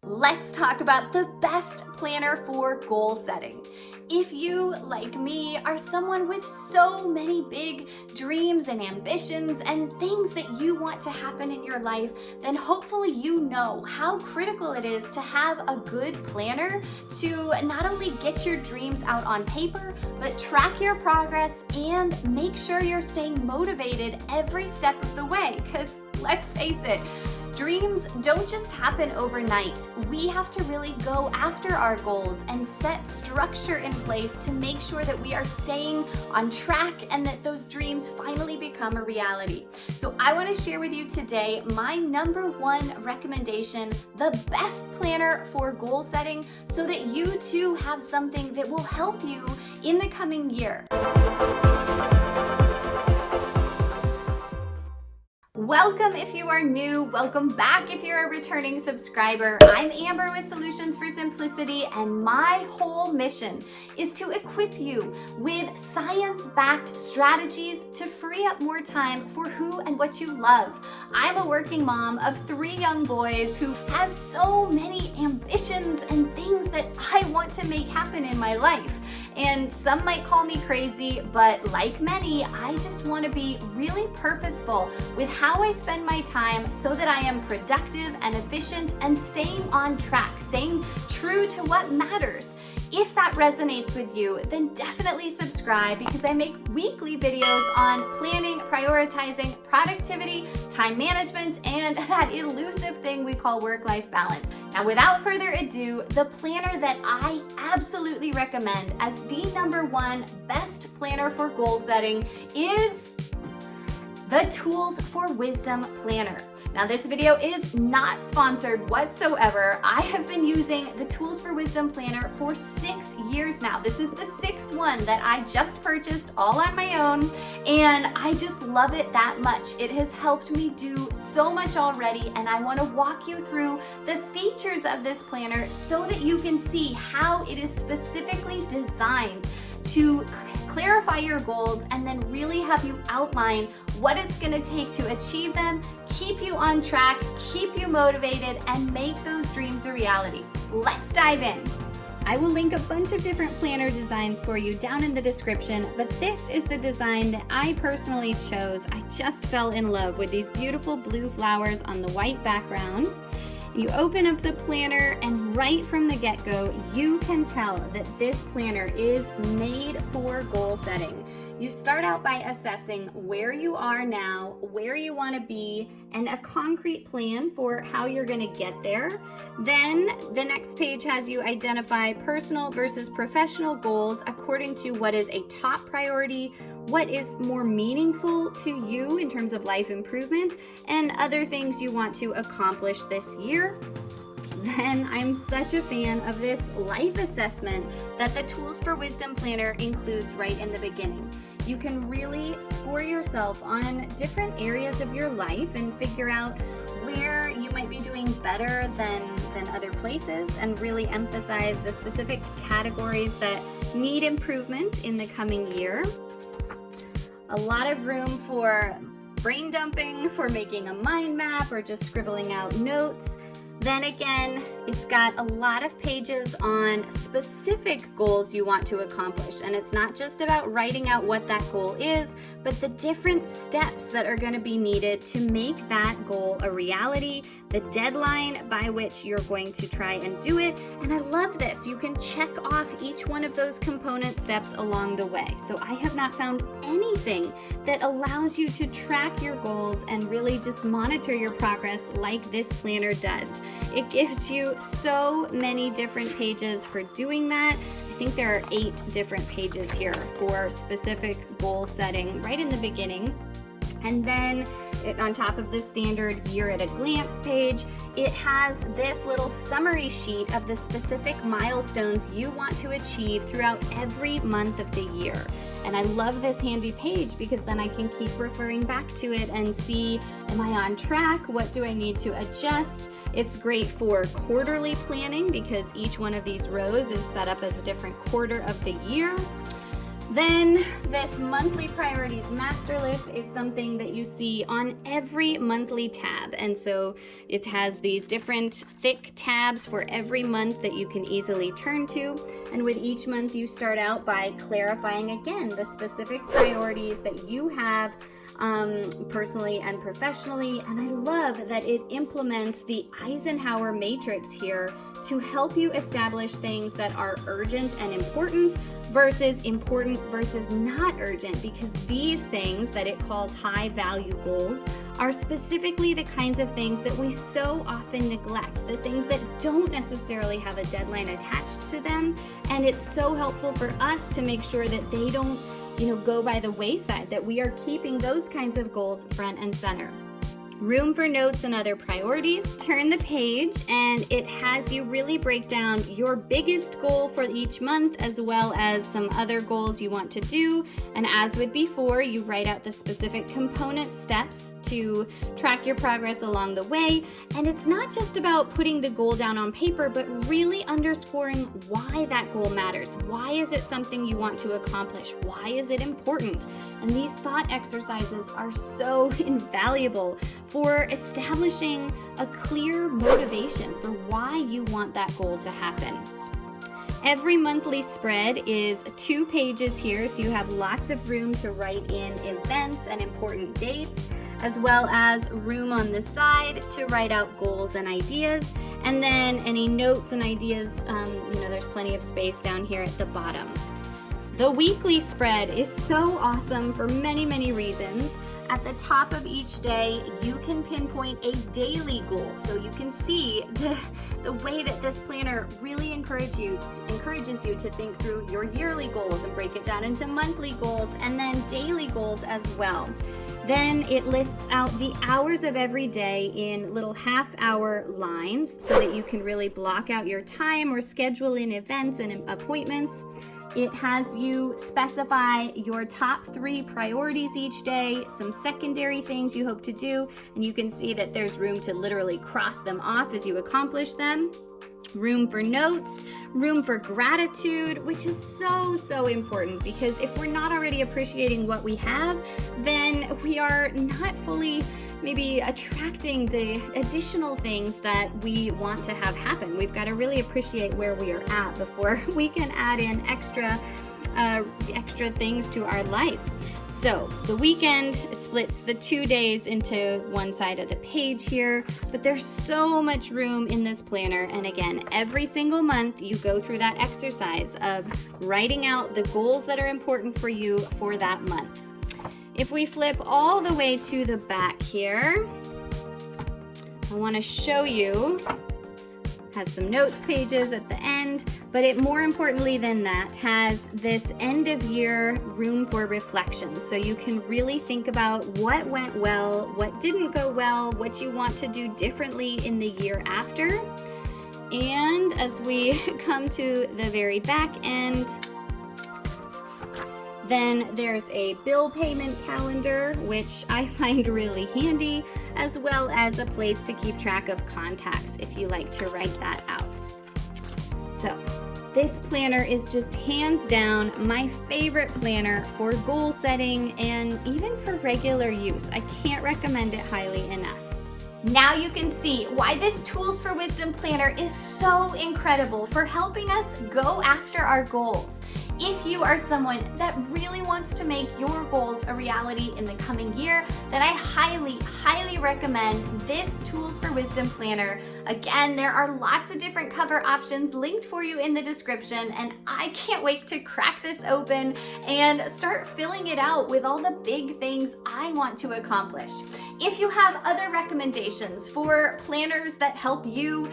Let's talk about the best planner for goal setting. If you, like me, are someone with so many big dreams and ambitions and things that you want to happen in your life, then hopefully you know how critical it is to have a good planner to not only get your dreams out on paper, but track your progress and make sure you're staying motivated every step of the way. Because let's face it, dreams don't just happen overnight. We have to really go after our goals and set structure in place to make sure that we are staying on track and that those dreams finally become a reality. So I want to share with you today my number one recommendation, the best planner for goal setting, so that you too have something that will help you in the coming year. Welcome if you are new, welcome back if you're a returning subscriber. I'm Amber with Solutions for Simplicity, and my whole mission is to equip you with science-backed strategies to free up more time for who and what you love. I'm a working mom of 3 young boys who has so many ambitions and things that I want to make happen in my life. And some might call me crazy, but like many, I just want to be really purposeful with how I spend my time so that I am productive and efficient and staying on track, staying true to what matters. If that resonates with you, then definitely subscribe, because I make weekly videos on planning, prioritizing, productivity, time management, and that elusive thing we call work-life balance. Now, without further ado, the planner that I absolutely recommend as the number one best planner for goal setting is the Tools4Wisdom Planner. Now, this video is not sponsored whatsoever. I have been using the Tools4Wisdom Planner for 6 years now. This is the 6th one that I just purchased all on my own, and I just love it that much. It has helped me do so much already, and I want to walk you through the features of this planner so that you can see how it is specifically designed to clarify your goals and then really have you outline what it's going to take to achieve them, keep you on track, keep you motivated, and make those dreams a reality. Let's dive in. I will link a bunch of different planner designs for you down in the description, but this is the design that I personally chose. I just fell in love with these beautiful blue flowers on the white background. You open up the planner, and right from the get-go, you can tell that this planner is made for goal setting. You start out by assessing where you are now, where you want to be, and a concrete plan for how you're going to get there. Then the next page has you identify personal versus professional goals according to what is a top priority, what is more meaningful to you in terms of life improvement, and other things you want to accomplish this year. Then I'm such a fan of this life assessment that the Tools4Wisdom Planner includes right in the beginning. You can really score yourself on different areas of your life and figure out where you might be doing better than other places, and really emphasize the specific categories that need improvement in the coming year. A lot of room for brain dumping, for making a mind map, or just scribbling out notes. Then again, it's got a lot of pages on specific goals you want to accomplish. And it's not just about writing out what that goal is, but the different steps that are going to be needed to make that goal a reality, the deadline by which you're going to try and do it. And I love this. You can check off each one of those component steps along the way. So I have not found anything that allows you to track your goals and really just monitor your progress like this planner does. It gives you so many different pages for doing that. I think there are 8 different pages here for specific goal setting right in the beginning. And then on top of the standard year at a glance page, it has this little summary sheet of the specific milestones you want to achieve throughout every month of the year. And I love this handy page because then I can keep referring back to it and see, am I on track? What do I need to adjust? It's great for quarterly planning because each one of these rows is set up as a different quarter of the year. Then this monthly priorities master list is something that you see on every monthly tab. And so it has these different thick tabs for every month that you can easily turn to. And with each month, you start out by clarifying again the specific priorities that you have personally and professionally. And I love that it implements the Eisenhower matrix here to help you establish things that are urgent and important versus not urgent, because these things that it calls high value goals are specifically the kinds of things that we so often neglect, the things that don't necessarily have a deadline attached to them. And it's so helpful for us to make sure that they don't go by the wayside, that we are keeping those kinds of goals front and center. Room for notes and other priorities. Turn the page and it has you really break down your biggest goal for each month, as well as some other goals you want to do. And as with before, you write out the specific component steps to track your progress along the way. And it's not just about putting the goal down on paper, but really underscoring why that goal matters. Why is it something you want to accomplish? Why is it important? And these thought exercises are so invaluable for establishing a clear motivation for why you want that goal to happen. Every monthly spread is 2 pages here, so you have lots of room to write in events and important dates, as well as room on the side to write out goals and ideas. And then any notes and ideas, there's plenty of space down here at the bottom. The weekly spread is so awesome for many, many reasons. At the top of each day, you can pinpoint a daily goal. So you can see the way that this planner really encourages you to think through your yearly goals and break it down into monthly goals and then daily goals as well. Then it lists out the hours of every day in little half-hour lines so that you can really block out your time or schedule in events and appointments. It has you specify your top 3 priorities each day, some secondary things you hope to do, and you can see that there's room to literally cross them off as you accomplish them. Room for notes, room for gratitude, which is so important, because if we're not already appreciating what we have, then we are not fully maybe attracting the additional things that we want to have happen. We've got to really appreciate where we are at before we can add in extra things to our life. So the weekend splits the 2 days into one side of the page here, but there's so much room in this planner. And again, every single month you go through that exercise of writing out the goals that are important for you for that month. If we flip all the way to the back here, I want to show you, has some notes pages at the end, but it more importantly than that has this end of year room for reflection. So you can really think about what went well, what didn't go well, what you want to do differently in the year after. And as we come to the very back end, then there's a bill payment calendar, which I find really handy, as well as a place to keep track of contacts if you like to write that out. So this planner is just hands down my favorite planner for goal setting and even for regular use. I can't recommend it highly enough. Now you can see why this Tools for Wisdom planner is so incredible for helping us go after our goals. If you are someone that really wants to make your goals a reality in the coming year, then I highly recommend this Tools for Wisdom planner. Again, there are lots of different cover options linked for you in the description, and I can't wait to crack this open and start filling it out with all the big things I want to accomplish. If you have other recommendations for planners that help you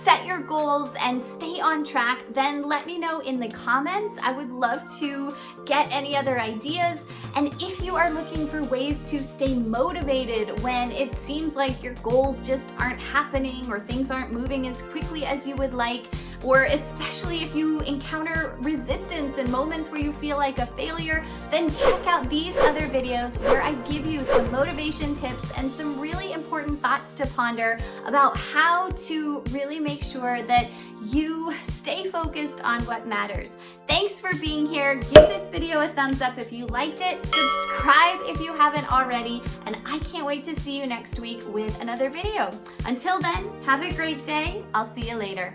set your goals and stay on track, then let me know in the comments. I would love to get any other ideas. And if you are looking for ways to stay motivated when it seems like your goals just aren't happening or things aren't moving as quickly as you would like, or especially if you encounter resistance and moments where you feel like a failure, then check out these other videos where I give you some motivation tips and some really important thoughts to ponder about how to really make sure that you stay focused on what matters. Thanks for being here. Give this video a thumbs up if you liked it. Subscribe if you haven't already. And I can't wait to see you next week with another video. Until then, have a great day. I'll see you later.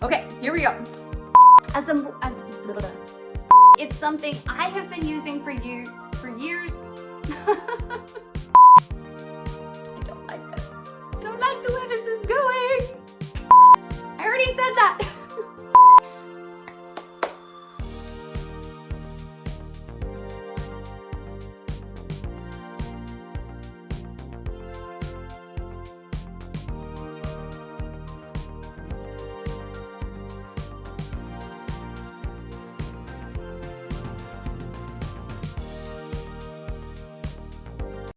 Okay, here we go. It's something I have been using for years. I don't like this. I don't like the way this is going. I already said that.